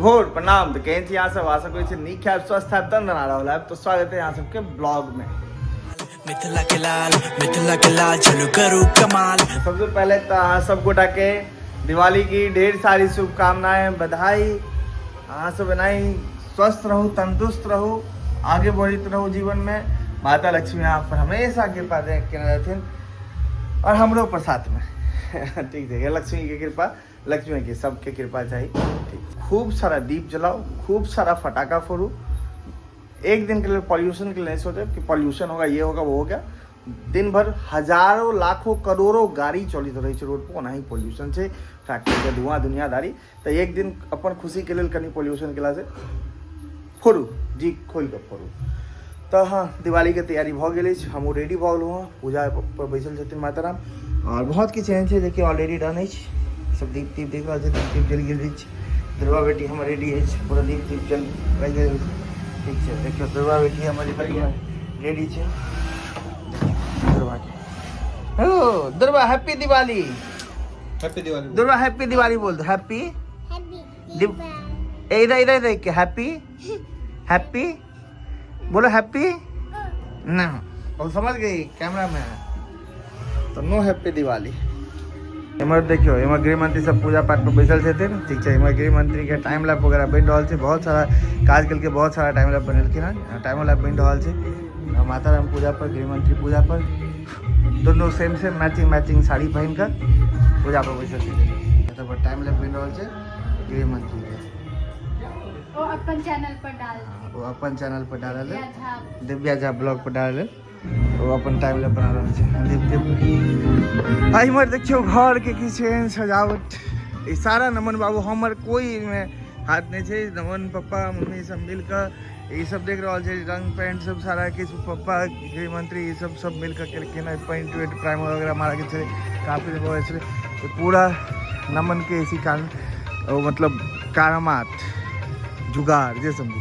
भोर प्रणाम। तो कहीं यहाँ सब आशा कोई नीक है, स्वस्थ है, तंदन आ रहा है। तो स्वागत है यहाँ सबके ब्लॉग में। मिथिला के लाल चलो करो कमाल। सबसे पहले तो सब गोटा के दिवाली की ढेर सारी शुभकामनाएं, बधाई। हाँ सब बनाई, स्वस्थ रहो, तंदुरुस्त रहो, आगे बढ़ते रहो जीवन में। माता लक्ष्मी यहाँ पर हमेशा कृपा रहती और हम लोग पर साथ में ठीक है। लक्ष्मी की कृपा, लक्ष्मी की सबके कृपा चाहिए। ठीक, खूब सारा दीप जलाओ, खूब सारा फटाका फोड़ो। एक दिन के लिए पॉल्यूशन के लिए नहीं सोचे कि पॉल्यूशन होगा, ये होगा, वो हो गया। दिन भर हजारों लाखों करोड़ों गाड़ी चलित रही है रोड पर, ओना ही पॉल्यूशन से, फैक्ट्री के धुआं दुनियादारी। तो एक दिन अपन खुशी के लिए कनी पॉल्यूशन के से फोड़ू जी, खोल कर फोड़ू। तो हाँ, दिवाली के तैयारी भ गई, हम रेडी भ गलू हाँ, पूजा पर बैसल छथिन माता राम। और बहुत किछु एहन है देखिए ऑलरेडी डन है। सब दीप तीप देख रहा है, दीप जल गेल। दुर्गा बेटी हमर रेडी है, पूरा दीप तीप जल गेल। ठीक है, देखियो दुर्गा बेटी हमारी रेडी है। दुर्गा के ओ Durga happy Diwali, happy Diwali. Durga happy Diwali बोल दो। हैप्पी इधर इधर देख के हैप्पी हैप्पी बोलो, हैप्पी ना। और समझ गई कैमरा में, तो नो हैप्पी दिवाली। इमर देखियो, इमर गृह मंत्री सब पूजा पाठ पर बैसल थे। ठीक है, इमर गृह मंत्री के टाइम लैप वगैरह बन रहा है। बहुत सारा काज करके बहुत सारा टाइम लैप बनलखिन है, टाइम लैप बन रहा है। माता राम पूजा पर, गृह मंत्री पूजा पर, दोनों सेम मैचिंग साड़ी पहन कर पूजा पर बैसल थे। तो टाइम लैप बन रहा है गृह मंत्री के, वो अपन चैनल पर डाल, वो अपन चैनल पर डालल, दिव्या झा ब्लॉग पर डालल, वो अपन टाइम लैप बना रहल छै। आई हमर देखियो घर के किछु एहन सजावट, ई सारा नमन बाबू हमर कोई में हाथ नहीं छै। नमन पापा मम्मी सब मिलकर ये सब देख रहा है, रंग पेंट सब सारा किछु पप्पा गृह मंत्री ये सब मिलकर केलखिन है। पेंट वेंट प्राइमर वगैरह मारा के छे, काफी दिन हो छे। पूरा नमन के इसी कारण मतलब कारामात जुगाड़ जे समझू,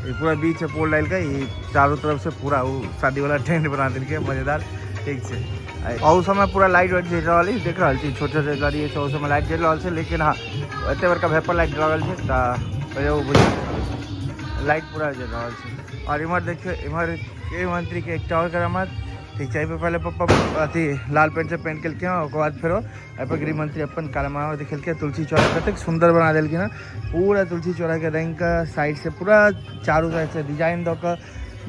ये पूरा बीच में पोल डाल के ये चारों तरफ से पूरा वो शादी वाला टेंट बना दिल के मजेदार। ठीक है, और उस समय पूरा लाइट वाइट जल रहा है, देख रहा है छोटे छोटे गाड़ी है, उस समय लाइट जल रहा है। लेकिन हाँ एते बड़का वेपर लाइट लगल है, लाइट पूरा जल रहा है। और इमर देखियो, इमर गृह मंत्री के एक और करामत। ठीक है, पहले पप्पा अथी लाल पेंट से पेंट के बाद फिर पर गृह मंत्री अपन काला दिखल के तुलसी चौरा कतक सुंदर बना दिल ना। पूरा तुलसी चौरा के रंग का साइड से पूरा चारों साइड से डिजाइन दो कर,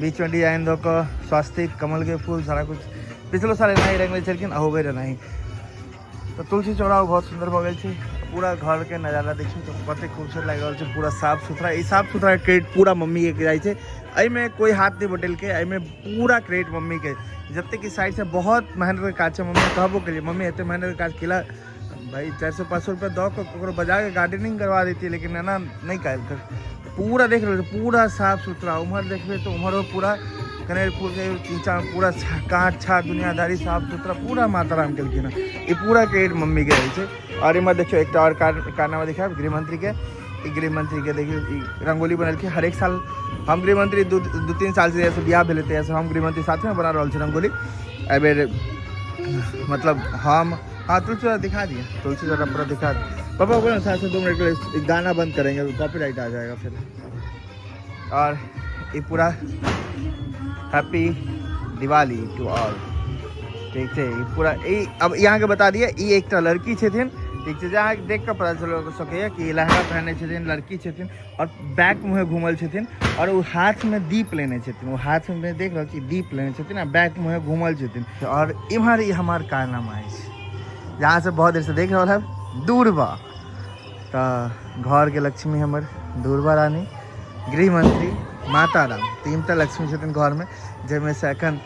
बीच में डिजाइन दो कर, स्वास्तिक कमल के फूल सारा कुछ पिछलो साल नहीं रंग चलखिन, अहोबे नहीं। तो तुलसी चौरा बहुत सुंदर हो गई। पूरा घर के नज़ारा देखिए तो कते खूबसूरत लग रहा है, पूरा साफ सुथरा। ये साफ सुथरा क्रेडिट पूरा मम्मी के जाए छे, में कोई हाथ नहीं बटल के, में पूरा क्रेडिट मम्मी के। जब तक कि साइड से बहुत मेहनत के काज मम्मी कहबो के लिए, मम्मी एते मेहनत के काज किला भाई 400-500 रुपये दो को बजा के गार्डनिंग करवा देती है, लेकिन ना नहीं कर। पूरा देख रहे पूरा साफ सुथरा। उम्र देखिए तो उम्र पूरा कनेर फूल के नीचा पूरा काट छा दुनियादारी साफ सुथरा पूरा माता राम के ना। ये पूरा क्रेडिट मम्मी के रही है। और इमर देखियो एक और कारनामा देखा गृह मंत्री के, गृह मंत्री के देखिए रंगोली बनल के। हर एक साल हम गृह मंत्री दो 3 साल से जैसे ब्याह भेल थे, हम गृह मंत्री साथ में बना रहा है रंगोली। एबेर मतलब हम हाँ तुलसी दिखा दिए, तुलसी जरा पूरा दिखा दिए। पापा बोले साथ से 2 मिनट के लिए गाना बंद करेंगे, कॉपीराइट आ जाएगा फिर। और ये पूरा हैप्पी दिवाली टू ऑल। ठीक है, ये पूरा अब यहाँ के बता दिया, ये एक लड़की छथिन। ठीक है, जहाँ देख कर पता चल सके कि लहंगा पहने छथिन, लड़की छथिन और बैक मुँह घूमल छथिन। और वो हाथ में दीप लेने छथिन, वो हाथ में देख रहा कि दीप लेने छथिन, बैक मुँह घूमल छथिन। और इम्हर ये हमार कारनामा है, जहाँ से बहुत देर से देख रहा है दूरबा। तो घर के लक्ष्मी हमर दूरबा रानी, गृह मंत्री, माता राम, 3टा लक्ष्मी छथिन घर में, जिनमें से अखन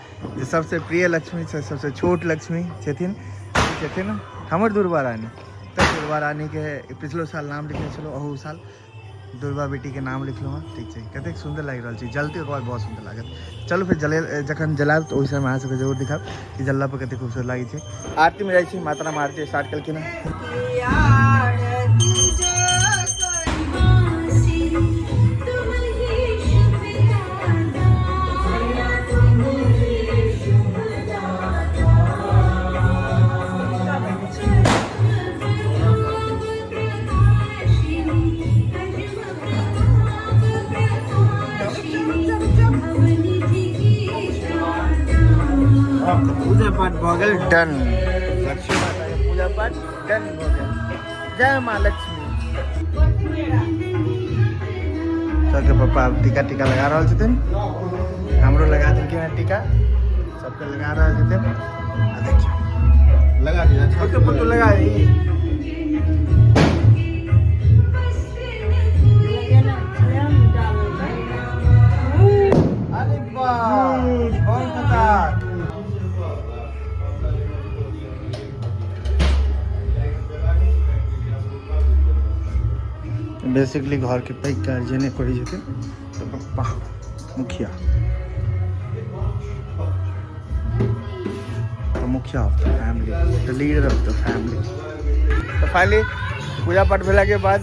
सबसे प्रिय लक्ष्मी से सबसे छोट लक्ष्मी छथिन हमर दुर्गा रानी। तो दुर्गा रानी के पिछलो साल नाम लिखने चलो, अहू साल दुर्गा बेटी के नाम लिखलो हाँ। ठीक है, कतेक सुंदर लग रहा है, जलते बाद बहुत सुंदर लागत। चलो फिर जखन जलाब तो वैसे अहाँ सबके जरूर दिखाब कि जल्ला पर कतेक खूबसूरत लगे छै। आरती में जाए माता राम आरती स्टार्ट कलखिन है। पूजा पाठ भ गेल डन। लक्ष्मी माता के पूजा पाठ डन भ गेल। जय माँ लक्ष्मी। सबके पप्पा टीका टीका लगा रहा छथिन, हमरो लगा देलखिन टीका, सबके लगा रहा छथिन। देखियो लगा दिया, छोटे पुट्टू लगा दी। अरे वाह कौन था। बेसिकली घर के पैघ कार्य नहीं करै छथिन तो पप्पा मुखिया of the family, the leader of the family. तो फाइनली पूजा पाठ भेला के बाद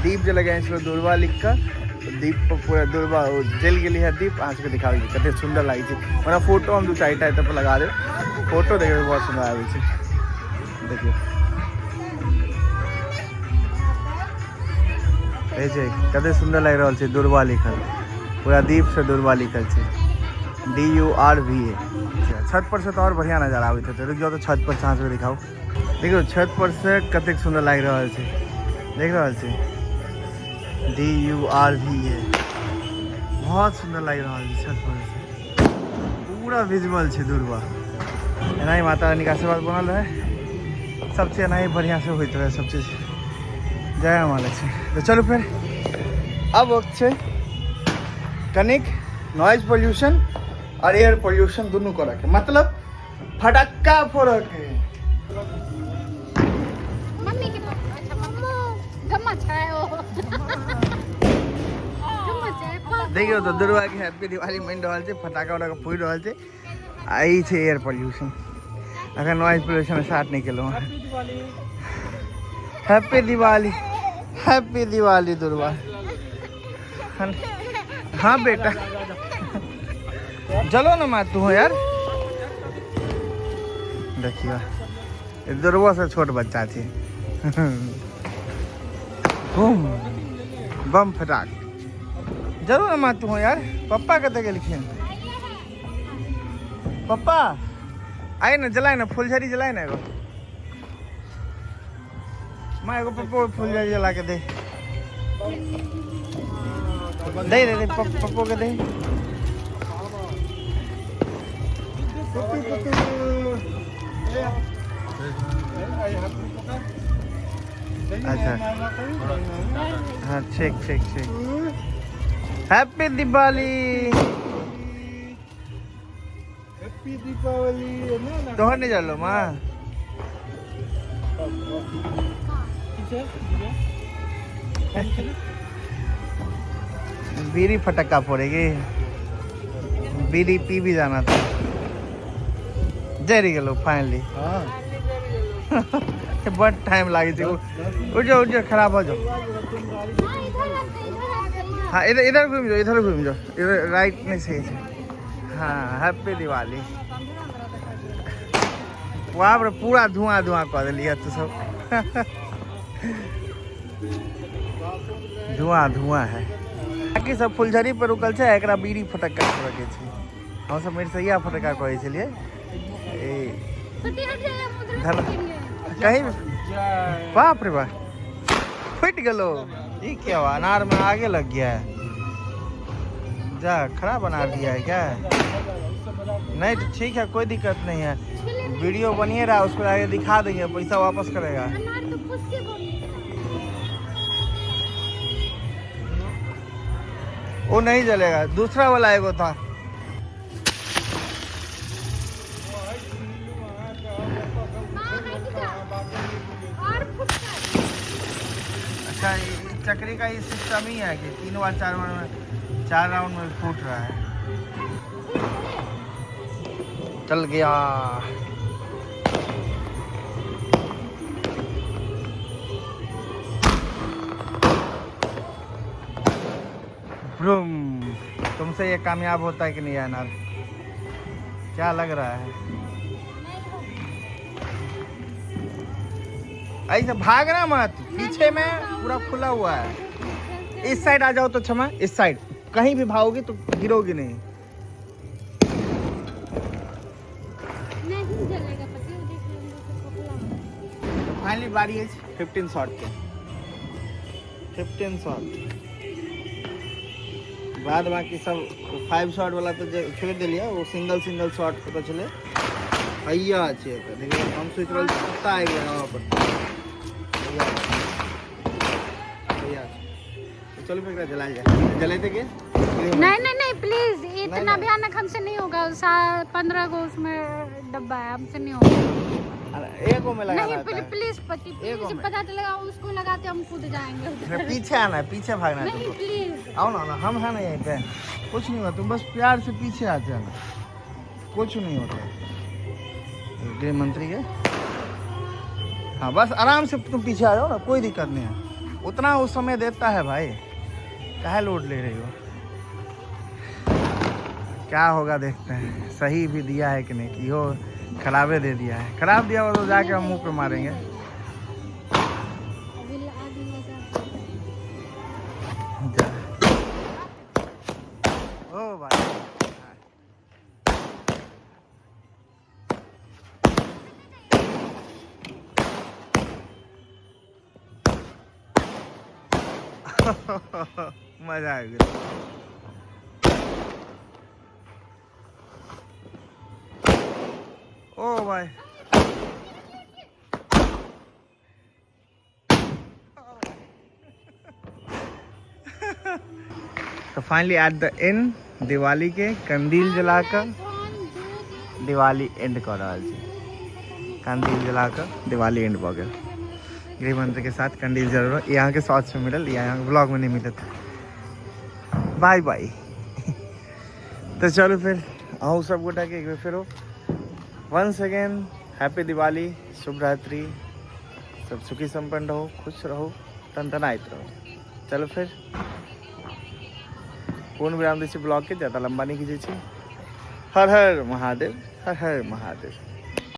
दीप जल गए छो दुर्वा लिख कर, तो दीप पर पूरा दुर्वा जल गेली है। दीप अहाँ सबके दिखाबै छी कते सुंदर लागै छै। ओना फोटो हम 2-4टा एत पर लगा देब, फोटो देखबै बहुत सुंदर आबै छै। देखियो कते सुंदर लग रहा है। दुर्वा लिखल पूरा दीप से दुर्वा लिखल है, DURVA। छत पर से तो और बढ़िया नजर आवे थे। रुक जाओ तो छत पर सांस में दिखाओ। देखो छत पर से कते सुंदर लग रहा है, देख रहा है DURVA बहुत सुंदर लग रहा है। छत पर से पूरा विजुअल है दुर्वा। एना ही माता रानी का आशीर्वाद बनल है, सबसे एना ही बढ़िया से होते रहे सब चीज। जय माँ लक्ष्मी। तो चलो फिर अब वक्त है कनिक नॉइज पोल्यूशन और एयर पोल्यूशन दोनों को रखे, मतलब फटक्का फोड़क है। मम्मी के पास अच्छा मम्मू गम्मा छायो गम्मा छायो। देखियो तो दुर्गा के हैप्पी दिवाली मन रहल छै, फटाका उटाका फोड़ रहल छै। आई छै एयर पोल्यूशन, अगर नॉइज पोल्यूशन स्टार्ट नहीं केलो। Happy Diwali, happy Diwali Durga. हाँ बेटा चलो ना माँ तू हो यार। देखिए दुर्गा से छोट बच्चा थी। बम बम फटाक चलो ना माँ तू हो यार। पप्पा कते गेलखिन? पप्पा आए ना, जलाए ना फुलझड़ी, जलाए ना एगो। माँ एगो पप्पो फुलझड़ी जला के दे दे दे पप्पो के दे। अच्छा हाँ ठीक ठीक ठीक। Happy Diwali, happy Deepavali. तोहर नहीं चलो माँ। बीड़ी फटक्का फोड़ेगी, बीड़ी पी भी जाना था। जरी गलो फाइनली। बहुत टाइम लगी थी। उठ जाओ खराब हो जाओ। हाँ इधर घूम जाओ, इधर घूम जाओ, इधर राइट में सही है। हाँ हैप्पी दिवाली। वहाँ पर पूरा धुआं धुआं कर दिलिए तो सब। धुआं धुआं है। बाकी सब फुलझड़ी पर रुकल है, एकरा बीड़ी फटक्का रखे छे। हम सब मेरे सैया फटक्का कहै छलिए। कहीं बाप रे बाप फट गलो। ये क्या हुआ? अनार में आगे लग गया है। जा खराब अनार दिया है क्या? नहीं तो ठीक है, कोई दिक्कत नहीं है। वीडियो बनिए रहा, उसको आगे दिखा देंगे, पैसा वापस करेगा। वो नहीं जलेगा, दूसरा वाला एगो था। अच्छा चक्री का ये सिस्टम ही है कि 3 बार 4 राउंड में फूट रहा है। चल गया। ब्रूम। तुमसे ये कामयाब होता है कि नहीं अनार? क्या लग रहा है? ऐसे भागना मत, पीछे में पूरा खुला हुआ है। इस साइड आ जाओ तो क्षमा, इस साइड कहीं भी भागोगी तो गिरोगी नहीं। फाइनली बारी है 15 शॉट के 15 शॉट बाद बाकी सब 5 शॉट वाला तो छोड़ दिलिया वो सिंगल शॉट पता चले भैया अच्छे देखिए हम सोच रहे पत्ता आ गया वहाँ पर भैया तो चलो फिर जलाए जाए जले थे क्या नहीं प्लीज इतना भयानक हमसे नहीं होगा 15 को उसमें डब्बा है हमसे नहीं होगा एक में लगा नहीं प्लीज पति पता चलेगा उसको लगाते हम कूद जाएंगे पीछे आना है पीछे भागना है नहीं प्लीज आओ ना हम है ना यहीं पे कुछ नहीं होता तुम बस प्यार से पीछे आ जाना कुछ नहीं होता गृह मंत्री के हाँ बस आराम से तुम पीछे आ जाओ ना कोई दिक्कत नहीं है उतना वो समय देता है भाई काहे लोड ले रही हो क्या होगा देखते हैं सही भी दिया है कि नहीं कि हो खराबे दे दिया है खराब दिया हो तो जाके हम मुंह पे मारेंगे ओ भाई मजा आ गया ओ भाई तो finally at the end Diwali के कंदील जलाकर दिवाली एंड कर रहा है कंदील जलाकर दिवाली एंड हो गया गृह मंत्री के साथ कंदील जल रहा यहाँ के शॉर्ट्स में मिलल यहाँ ब्लॉग में नहीं मिलत बाय बाय तो चलो फिर आओ सब गोटा के एक बार फिर वंस अगेन हैप्पी दिवाली शुभ रात्रि सब सुखी संपन्न रहो खुश रहो तनतनाइत रहो चलो फिर पूर्ण विराम दी ब्लॉग के ज़्यादा लंबा नहीं खींचे हर हर महादेव हर हर महादेव